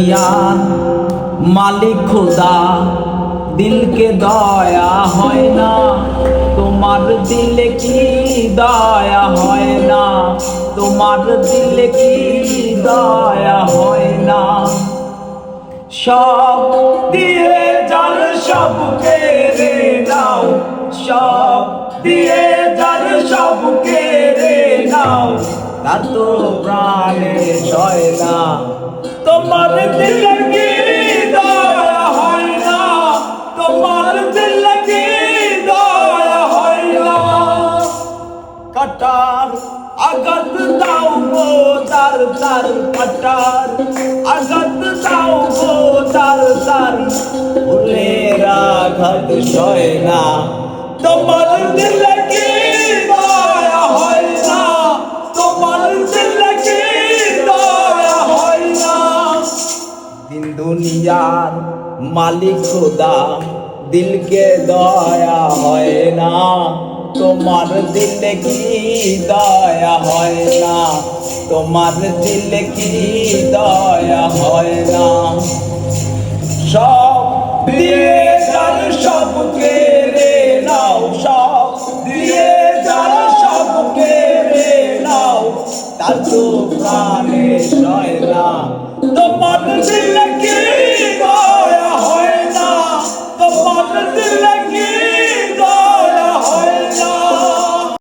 দুনিয়ার মালিক খোদা, দিলকে দয়া হয় না, তোমার দিলে কি দয়া হয় না, তোমার দিলে কি দয়া হয় না। সব দিয়ে যার সব কেড়ে নাও, সব দিয়ে যার সব কেড়ে নাও, তার তো প্রাণে সয় না, তোমার দিলে কি দয়া হয় না, তোমার দিলে কি দয়া হয় না। কাটার আঘাত দাও গো তার তার, কাটার আঘাত দাও গো তার তার, ফুলের আঘাত সয় না, তোমার দিলে কি দয়া হয় না, তোমার দিলে কি দয়া হয় না। দিন দুনিয়ার মালিক খোদা, দিলকে দয়া হয় না, তোমার দিলে কি দয়া হয় না, তোমার দিলে কি দয়া হয় না। সব দিয়ে যার সব কেড়ে নাও, সব দিয়ে যার সব কেড়ে নাও, তার তো প্রাণে সয় না, তোমার দিলে